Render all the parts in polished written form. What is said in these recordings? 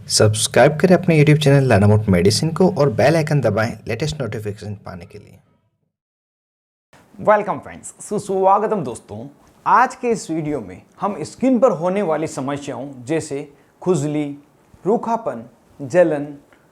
Subscribe करें अपने YouTube channel learn about medicine को और बेल आइकन दबाएं लेटेस्ट नोटिफिकेशन पाने के लिए। वेलकम फ्रेंड्स, सुस्वागतम दोस्तों। आज के इस वीडियो में हम स्किन पर होने वाली समस्याओं जैसे खुजली, रूखापन, जलन,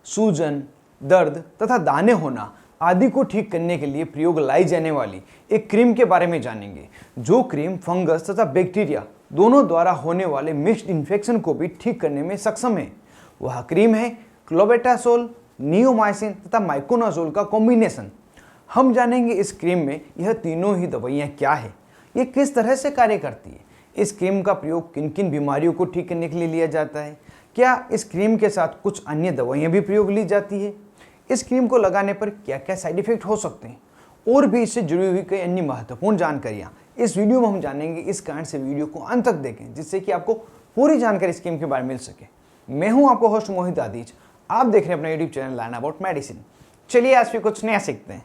सूजन, दर्द तथा दाने होना आदि को ठीक करने के लिए प्रयोग लाई जाने वाली एक क्रीम के बारे में जानेंगे, जो क्रीम फंगस तथा बैक्टीरिया दोनों द्वारा होने वाले मिक्स्ड इन्फेक्शन को भी ठीक करने में सक्षम है। वह क्रीम है क्लोबेटासोल, नियोमाइसिन तथा माइकोनाजोल का कॉम्बिनेशन। हम जानेंगे इस क्रीम में यह तीनों ही दवाइयाँ क्या है, ये किस तरह से कार्य करती है, इस क्रीम का प्रयोग किन किन बीमारियों को ठीक करने के लिए लिया जाता है, क्या इस क्रीम के साथ कुछ अन्य दवाइयाँ भी प्रयोग ली जाती है, इस क्रीम को लगाने पर क्या क्या साइड इफेक्ट हो सकते हैं, और भी इससे जुड़ी हुई कई अन्य महत्वपूर्ण जानकारियाँ इस वीडियो में हम जानेंगे। इस कारण से वीडियो को अंत तक देखें जिससे कि आपको पूरी जानकारी इस क्रीम के बारे में मिल सके। मैं हूं आपको होस्ट मोहित आदिज, आप देख रहे हैं अपना YouTube channel learn about medicine. चलिए आज भी कुछ नया सीखते हैं।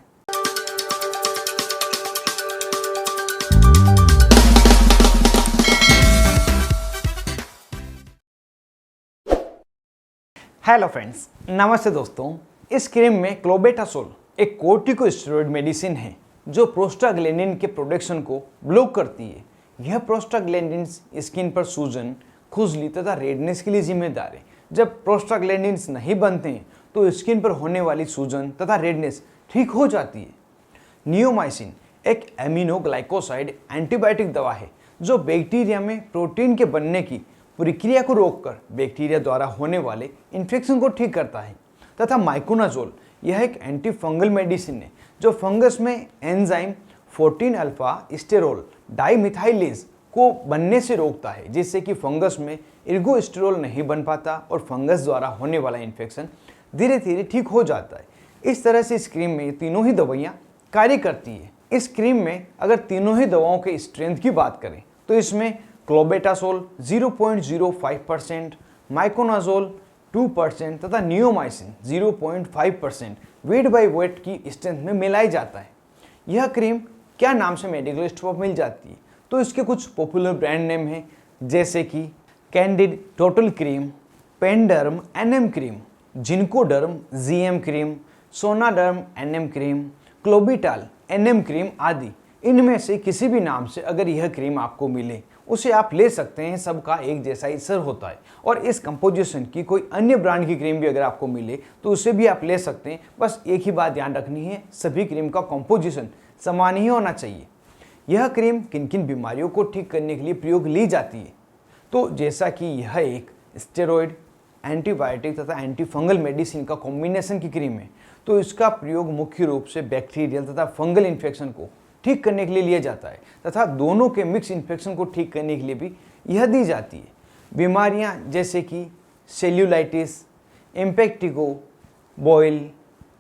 हेलो फ्रेंड्स, नमस्ते दोस्तों। इस क्रीम में क्लोबेटासोल एक कोर्टिकोस्टेरॉइड मेडिसिन है जो प्रोस्टाग्लैंडिन के प्रोडक्शन को ब्लॉक करती है। यह प्रोस्टाग्लैंडिन्स स्किन पर सूजन, खुजली तथा रेडनेस के लिए जिम्मेदार है। जब प्रोस्टाग्लैंडिन्स नहीं बनते हैं तो स्किन पर होने वाली सूजन तथा रेडनेस ठीक हो जाती है। नियोमाइसिन एक एमिनोग्लाइकोसाइड एंटीबायोटिक दवा है जो बैक्टीरिया में प्रोटीन के बनने की प्रक्रिया को रोककर बैक्टीरिया द्वारा होने वाले इन्फेक्शन को ठीक करता है। तथा माइकोनाजोल यह एक एंटी फंगल मेडिसिन है जो फंगस में एंजाइम 14 अल्फा स्टेरोल डाइमिथाइलेज को बनने से रोकता है, जिससे कि फंगस में एर्गोस्टेरोल नहीं बन पाता और फंगस द्वारा होने वाला इन्फेक्शन धीरे धीरे ठीक हो जाता है। इस तरह से इस क्रीम में तीनों ही दवाइयाँ कार्य करती है। इस क्रीम में अगर तीनों ही दवाओं के स्ट्रेंथ की बात करें तो इसमें क्लोबेटासोल 0.05%, माइकोनाजोल 2% तथा नियोमाइसिन 0.5% वेट बाई वेट की स्ट्रेंथ में मिलाई जाता है। यह क्रीम क्या नाम से मेडिकल स्टोर पर मिल जाती है तो इसके कुछ पॉपुलर ब्रांड नेम हैं जैसे कि Candid total cream, Panderm NM cream, Zincoderm GM cream, Sonaderm NM cream, Clobetal NM cream आदि। इनमें से किसी भी नाम से अगर यह क्रीम आपको मिले उसे आप ले सकते हैं। सबका एक जैसा ही असर होता है और इस कंपोजिशन की कोई अन्य ब्रांड की क्रीम भी अगर आपको मिले तो उसे भी आप ले सकते हैं। बस एक ही बात ध्यान रखनी है, सभी क्रीम का कंपोजिशन समान ही होना चाहिए। यह क्रीम किन किन बीमारियों को ठीक करने के लिए प्रयोग ली जाती है तो जैसा कि यह एक स्टेरॉइड, एंटीबायोटिक तथा एंटी फंगल मेडिसिन का कॉम्बिनेशन की क्रीम है तो इसका प्रयोग मुख्य रूप से बैक्टीरियल तथा फंगल इन्फेक्शन को ठीक करने के लिए लिया जाता है तथा दोनों के मिक्स इन्फेक्शन को ठीक करने के लिए भी यह दी जाती है। बीमारियां जैसे कि cellulitis, impetigo, boil,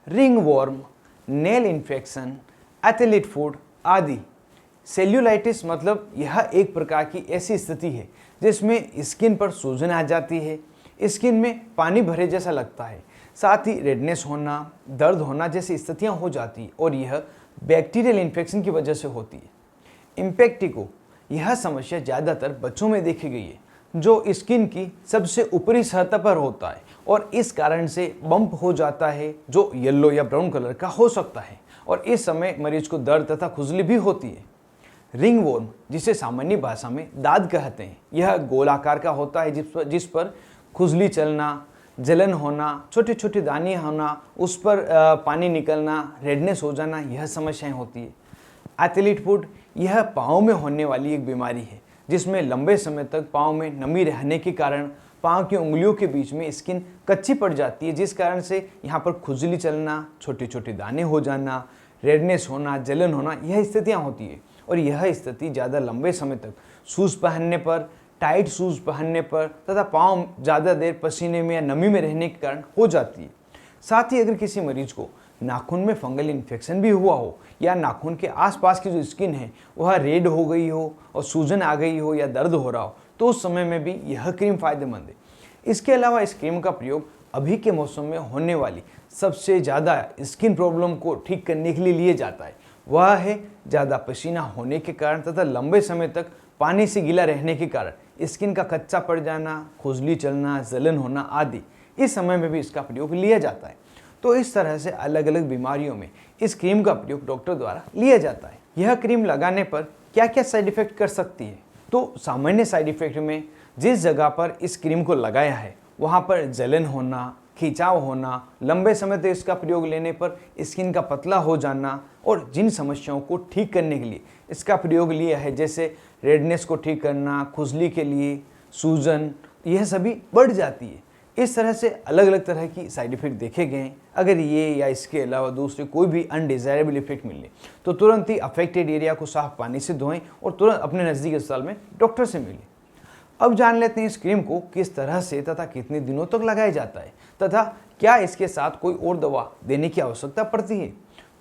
ringworm, nail infection, athlete foot आदि। सेल्यूलाइटिस मतलब यह एक प्रकार की ऐसी स्थिति है जिसमें स्किन पर सूजन आ जाती है, स्किन में पानी भरे जैसा लगता है, साथ ही रेडनेस होना, दर्द होना जैसी स्थितियां हो जाती है और यह बैक्टीरियल इन्फेक्शन की वजह से होती है। इम्पेक्टिगो यह समस्या ज़्यादातर बच्चों में देखी गई है जो स्किन की सबसे ऊपरी सतह पर होता है और इस कारण से बम्प हो जाता है जो येलो या ब्राउन कलर का हो सकता है और इस समय मरीज को दर्द तथा खुजली भी होती है। रिंगवॉर्म जिसे सामान्य भाषा में दाद कहते हैं, यह गोलाकार का होता है जिस पर खुजली चलना, जलन होना, छोटे छोटे दाने होना, उस पर पानी निकलना, रेडनेस हो जाना, यह समस्याएं होती है। एथलीट फुट यह पाँव में होने वाली एक बीमारी है जिसमें लंबे समय तक पाँव में नमी रहने के कारण पाँव की उंगलियों के बीच में स्किन कच्ची पड़ जाती है, जिस कारण से यहाँ पर खुजली चलना, छोटे छोटे दाने हो जाना, रेडनेस होना, जलन होना, यह स्थितियाँ होती है। और यह स्थिति ज़्यादा लंबे समय तक शूज़ पहनने पर, टाइट शूज़ पहनने पर तथा पाँव ज़्यादा देर पसीने में या नमी में रहने के कारण हो जाती है। साथ ही अगर किसी मरीज को नाखून में फंगल इन्फेक्शन भी हुआ हो या नाखून के आसपास की जो स्किन है वह रेड हो गई हो और सूजन आ गई हो या दर्द हो रहा हो तो उस समय में भी यह क्रीम फ़ायदेमंद है। इसके अलावा इस क्रीम का प्रयोग अभी के मौसम में होने वाली सबसे ज़्यादा स्किन प्रॉब्लम को ठीक करने के लिए लिया जाता है। वह है ज़्यादा पसीना होने के कारण तथा लंबे समय तक पानी से गीला रहने के कारण स्किन का कच्चा पड़ जाना, खुजली चलना, जलन होना आदि, इस समय में भी इसका प्रयोग लिया जाता है। तो इस तरह से अलग अलग बीमारियों में इस क्रीम का प्रयोग डॉक्टर द्वारा लिया जाता है। यह क्रीम लगाने पर क्या क्या साइड इफेक्ट कर सकती है? तो सामान्य साइड इफेक्ट में जिस जगह पर इस क्रीम को लगाया है वहाँ पर जलन होना, खिंचाव होना, लंबे समय तक इसका प्रयोग लेने पर स्किन का पतला हो जाना, और जिन समस्याओं को ठीक करने के लिए इसका प्रयोग लिया है जैसे रेडनेस को ठीक करना, खुजली के लिए सूजन, यह सभी बढ़ जाती है। इस तरह से अलग अलग तरह की साइड इफेक्ट देखे गए हैं। अगर ये या इसके अलावा दूसरे कोई भी अनडिजायरेबल इफेक्ट मिले तो तुरंत ही अफेक्टेड एरिया को साफ पानी से धोएं और तुरंत अपने नज़दीकी अस्पताल में डॉक्टर से मिलें। अब जान लेते हैं इस क्रीम को किस तरह से तथा कितने दिनों तक लगाया जाता है तथा क्या इसके साथ कोई और दवा देने की आवश्यकता पड़ती है।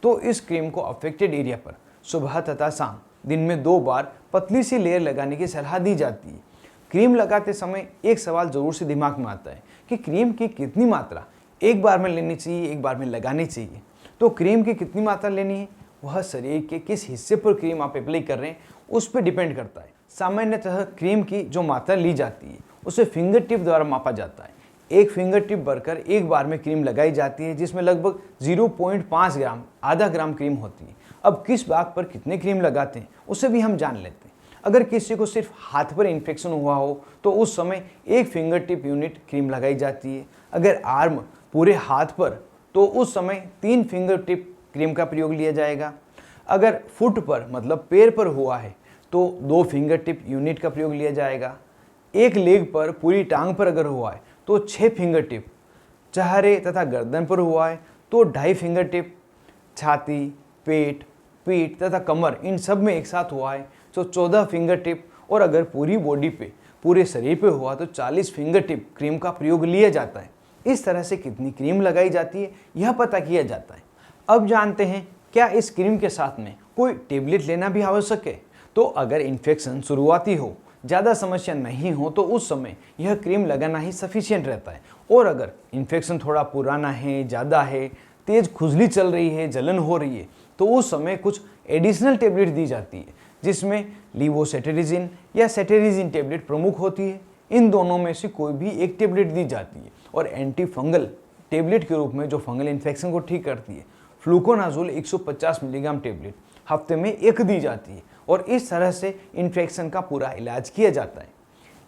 तो इस क्रीम को अफेक्टेड एरिया पर सुबह तथा शाम दिन में 2 बार पतली सी लेयर लगाने की सलाह दी जाती है। क्रीम लगाते समय एक सवाल जरूर से दिमाग में आता है कि क्रीम की कितनी मात्रा एक बार में लेनी चाहिए, एक बार में लगानी चाहिए। तो क्रीम की कितनी मात्रा लेनी है वह शरीर के किस हिस्से पर क्रीम आप अप्लाई कर रहे हैं उस पर डिपेंड करता है। सामान्यतः क्रीम की जो मात्रा ली जाती है उसे फिंगर टिप द्वारा मापा जाता है। एक फिंगर टिप भरकर एक बार में क्रीम लगाई जाती है जिसमें लगभग 0.5 ग्राम, आधा ग्राम क्रीम होती है। अब किस भाग पर कितने क्रीम लगाते हैं उसे भी हम जान लेते हैं। अगर किसी को सिर्फ हाथ पर इन्फेक्शन हुआ हो तो उस समय एक फिंगर टिप यूनिट क्रीम लगाई जाती है। अगर आर्म पूरे हाथ पर तो उस समय 3 फिंगर टिप क्रीम का प्रयोग लिया जाएगा। अगर फुट पर मतलब पैर पर हुआ है तो 2 फिंगर टिप यूनिट का प्रयोग लिया जाएगा। एक लेग पर, पूरी टांग पर अगर हुआ है तो 6 फिंगर टिप, चेहरे तथा गर्दन पर हुआ है तो 2.5 फिंगर टिप, छाती, पेट, पीठ तथा कमर इन सब में एक साथ हुआ है तो 14 फिंगर टिप, और अगर पूरी बॉडी पे, पूरे शरीर पे हुआ तो 40 फिंगर टिप क्रीम का प्रयोग लिया जाता है। इस तरह से कितनी क्रीम लगाई जाती है यह पता किया जाता है। अब जानते हैं क्या इस क्रीम के साथ में कोई टेबलेट लेना भी आवश्यक है। तो अगर इन्फेक्शन शुरुआती हो, ज़्यादा समस्या नहीं हो तो उस समय यह क्रीम लगाना ही सफिशिएंट रहता है। और अगर इन्फेक्शन थोड़ा पुराना है, ज़्यादा है, तेज़ खुजली चल रही है, जलन हो रही है तो उस समय कुछ एडिशनल टेबलेट दी जाती है जिसमें लीवोसेटेरिजिन या सेटेरिजिन टेबलेट प्रमुख होती है। इन दोनों में से कोई भी एक टेबलेट दी जाती है। और एंटी फंगल टेबलेट के रूप में जो फंगल इन्फेक्शन को ठीक करती है, फ्लूकोनाजोल 150 मिलीग्राम टेबलेट हफ्ते में 1 दी जाती है। और इस तरह से इन्फेक्शन का पूरा इलाज किया जाता है।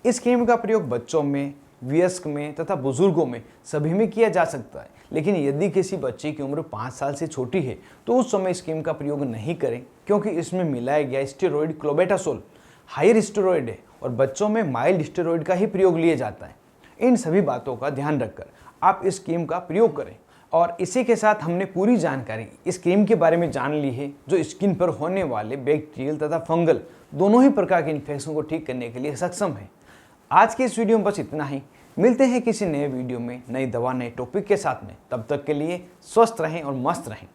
इस क्रीम का प्रयोग बच्चों में, वयस्क में तथा बुजुर्गों में सभी में किया जा सकता है। लेकिन यदि किसी बच्चे की उम्र 5 साल से छोटी है तो उस समय इस क्रीम का प्रयोग नहीं करें क्योंकि इसमें मिलाया गया स्टेरॉइड क्लोबेटासोल हायर स्टेरॉइड है और बच्चों में माइल्ड स्टेरॉइड का ही प्रयोग लिया जाता है। इन सभी बातों का ध्यान रखकर आप इस क्रीम का प्रयोग करें। और इसी के साथ हमने पूरी जानकारी इस क्रीम के बारे में जान ली है जो स्किन पर होने वाले बैक्टीरियल तथा फंगल दोनों ही प्रकार के इन्फेक्शन को ठीक करने के लिए सक्षम है। आज के इस वीडियो में बस इतना ही। मिलते हैं किसी नए वीडियो में, नई दवा, नए टॉपिक के साथ में। तब तक के लिए स्वस्थ रहें और मस्त रहें।